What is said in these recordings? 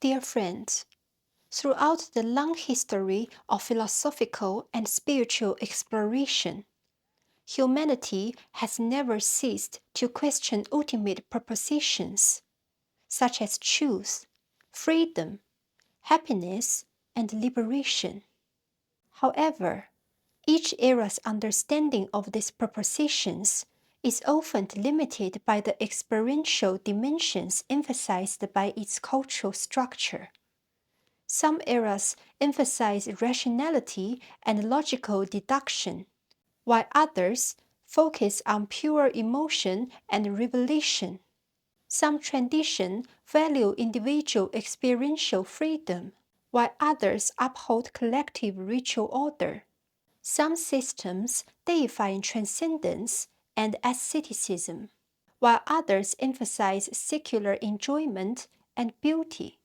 Dear friends, throughout the long history of philosophical and spiritual exploration, humanity has never ceased to question ultimate propositions such as truth, freedom, happiness, and liberation. However, each era's understanding of these propositions is often limited by the experiential dimensions emphasized by its cultural structure. Some eras emphasize rationality and logical deduction, while others focus on pure emotion and revelation. Some traditions value individual experiential freedom, while others uphold collective ritual order. Some systems deify transcendence and asceticism, while others emphasize secular enjoyment and beauty.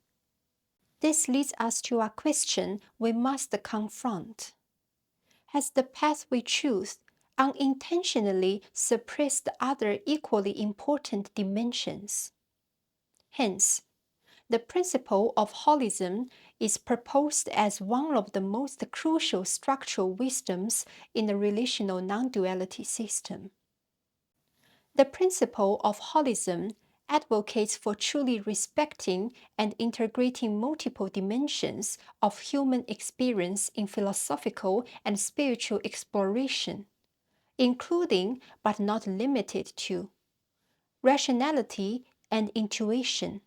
This leads us to a question we must confront. Has the path we choose unintentionally suppressed other equally important dimensions? Hence, the principle of holism is proposed as one of the most crucial structural wisdoms in the relational non-duality system. The principle of holism advocates for truly respecting and integrating multiple dimensions of human experience in philosophical and spiritual exploration, including but not limited to rationality and intuition,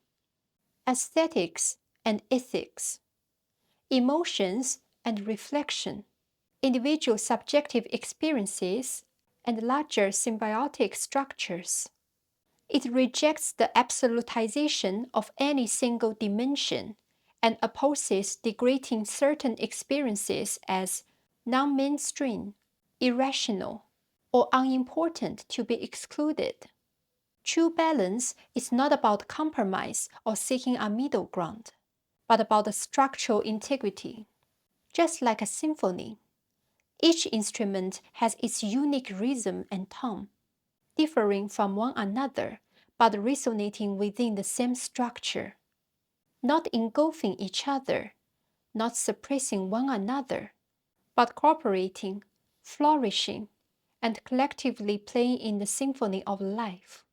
aesthetics and ethics, emotions and reflection, individual subjective experiences, and larger symbiotic structures. It rejects the absolutization of any single dimension and opposes degrading certain experiences as non-mainstream, irrational, or unimportant to be excluded. True balance is not about compromise or seeking a middle ground, but about structural integrity. Just like a symphony, each instrument has its unique rhythm and tone, differing from one another but resonating within the same structure, not engulfing each other, not suppressing one another, but cooperating, flourishing, and collectively playing in the symphony of life.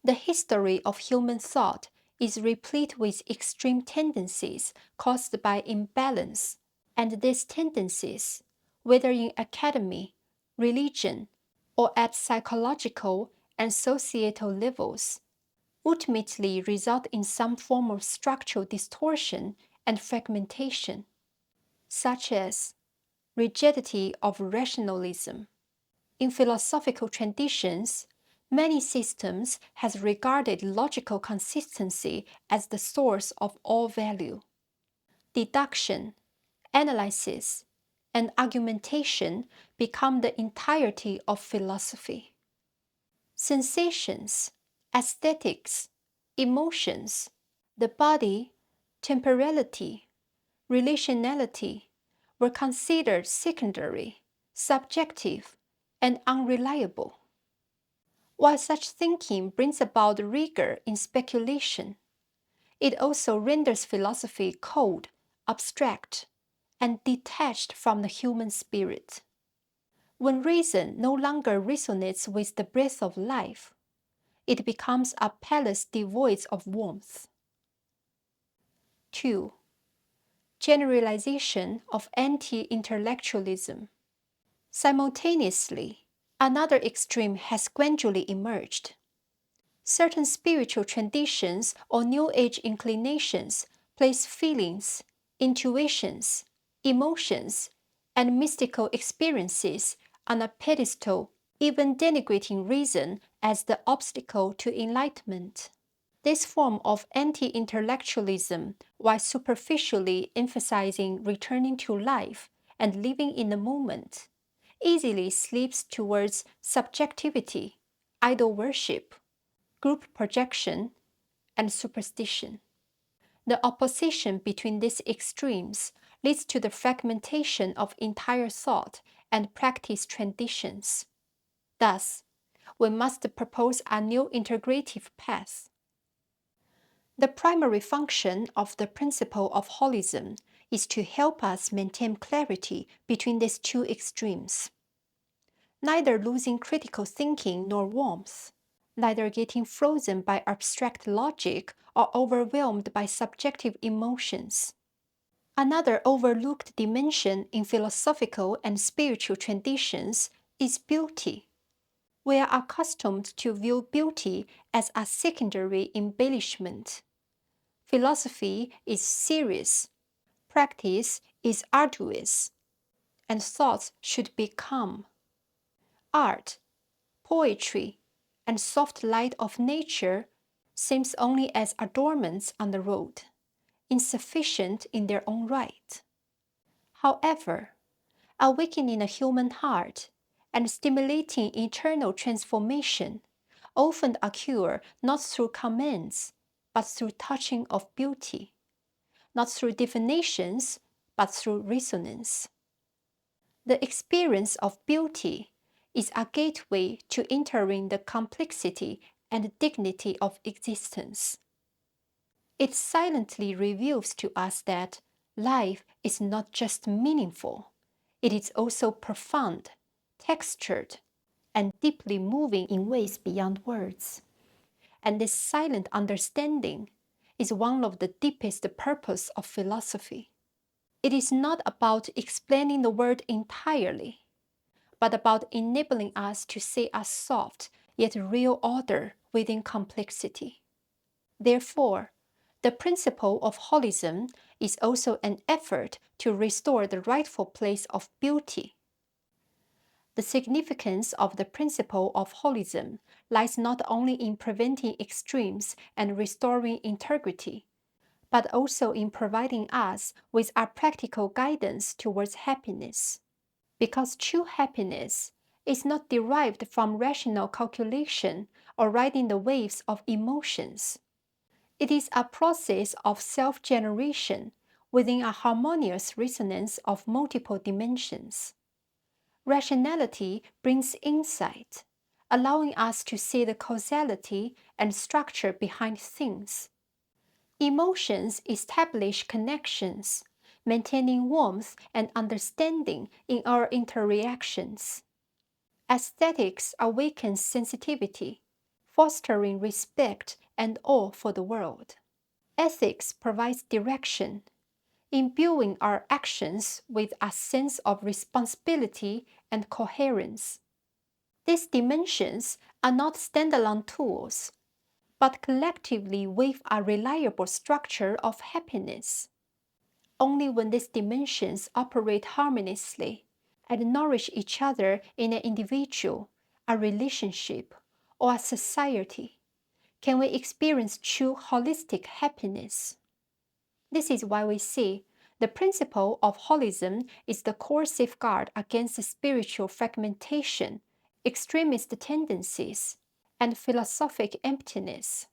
The history of human thought is replete with extreme tendencies caused by imbalance, and these tendencies, whether in academy, religion, or at psychological and societal levels, ultimately result in some form of structural distortion and fragmentation, such as rigidity of rationalism. In philosophical traditions, many systems has regarded logical consistency as the source of all value. Deduction, analysis, and argumentation become the entirety of philosophy. Sensations, aesthetics, emotions, the body, temporality, relationality were considered secondary, subjective, and unreliable. While such thinking brings about rigor in speculation, it also renders philosophy cold, abstract, and detached from the human spirit. When reason no longer resonates with the breath of life, it becomes a palace devoid of warmth. 2. Generalization of anti-intellectualism. Simultaneously, another extreme has gradually emerged. Certain spiritual traditions or New Age inclinations place feelings, intuitions, emotions, and mystical experiences on a pedestal, even denigrating reason as the obstacle to enlightenment. This form of anti-intellectualism, while superficially emphasizing returning to life and living in the moment, easily slips towards subjectivity, idol worship, group projection, and superstition. The opposition between these extremes leads to the fragmentation of entire thought and practice traditions. Thus, we must propose a new integrative path. The primary function of the principle of holism is to help us maintain clarity between these two extremes, neither losing critical thinking nor warmth, neither getting frozen by abstract logic or overwhelmed by subjective emotions. Another overlooked dimension in philosophical and spiritual traditions is beauty. We are accustomed to view beauty as a secondary embellishment. Philosophy is serious, practice is arduous, and thoughts should be calm. Art, poetry, and soft light of nature seems only as adornments on the road, insufficient in their own right. However, awakening a human heart and stimulating internal transformation often occur not through commands, but through touching of beauty, not through definitions, but through resonance. The experience of beauty is a gateway to entering the complexity and dignity of existence. It silently reveals to us that life is not just meaningful, it is also profound, textured, and deeply moving in ways beyond words. And this silent understanding is one of the deepest purposes of philosophy. It is not about explaining the world entirely, but about enabling us to see a soft yet real order within complexity. Therefore, the principle of holism is also an effort to restore the rightful place of beauty. The significance of the principle of holism lies not only in preventing extremes and restoring integrity, but also in providing us with a practical guidance towards happiness. Because true happiness is not derived from rational calculation or riding the waves of emotions. It is a process of self-generation within a harmonious resonance of multiple dimensions. Rationality brings insight, allowing us to see the causality and structure behind things. Emotions establish connections, maintaining warmth and understanding in our interactions. Aesthetics awakens sensitivity, fostering respect and awe for the world. Ethics provides direction, imbuing our actions with a sense of responsibility and coherence. These dimensions are not standalone tools, but collectively weave a reliable structure of happiness. Only when these dimensions operate harmoniously and nourish each other in an individual, a relationship, or a society, can we experience true holistic happiness. This is why we see the principle of holism is the core safeguard against spiritual fragmentation, extremist tendencies, and philosophic emptiness.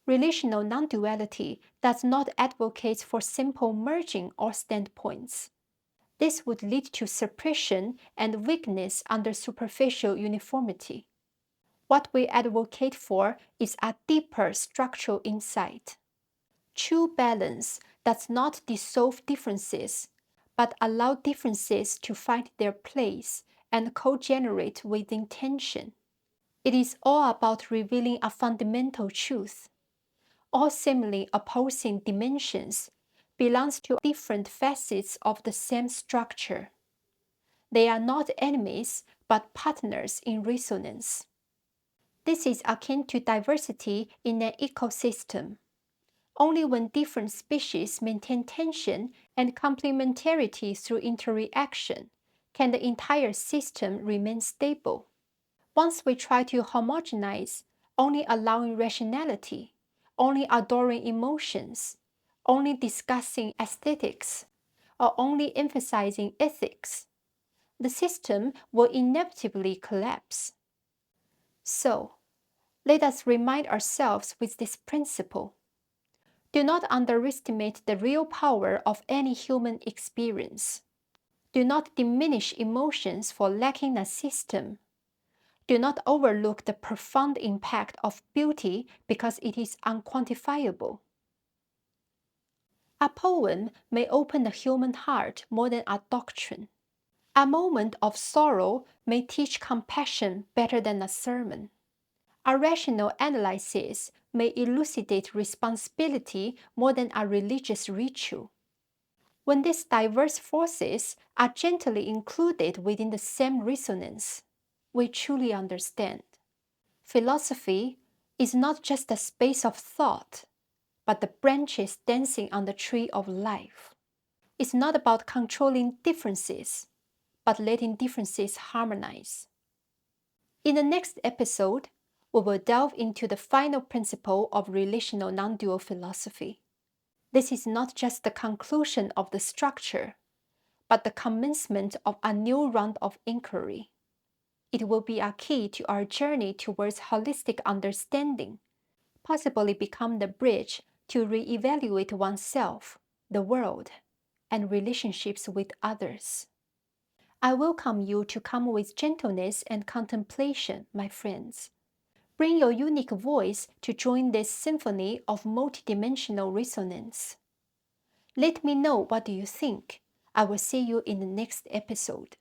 Relational non-duality does not advocate for simple merging or standpoints. This would lead to suppression and weakness under superficial uniformity. What we advocate for is a deeper structural insight. True balance does not dissolve differences, but allow differences to find their place and co-generate with intention. It is all about revealing a fundamental truth. All seemingly opposing dimensions belongs to different facets of the same structure. They are not enemies, but partners in resonance. This is akin to diversity in an ecosystem. Only when different species maintain tension and complementarity through interaction can the entire system remain stable. Once we try to homogenize, only allowing rationality, only adoring emotions, only discussing aesthetics, or only emphasizing ethics, the system will inevitably collapse. So, let us remind ourselves with this principle. Do not underestimate the real power of any human experience. Do not diminish emotions for lacking a system. Do not overlook the profound impact of beauty because it is unquantifiable. A poem may open the human heart more than a doctrine. A moment of sorrow may teach compassion better than a sermon. A rational analysis may elucidate responsibility more than a religious ritual. When these diverse forces are gently included within the same resonance, we truly understand. Philosophy is not just a space of thought, but the branches dancing on the tree of life. It's not about controlling differences, but letting differences harmonize. In the next episode, we will delve into the final principle of relational non-dual philosophy. This is not just the conclusion of the structure, but the commencement of a new round of inquiry. It will be a key to our journey towards holistic understanding, possibly become the bridge to reevaluate oneself, the world, and relationships with others. I welcome you to come with gentleness and contemplation, my friends. Bring your unique voice to join this symphony of multidimensional resonance. Let me know what you think. I will see you in the next episode.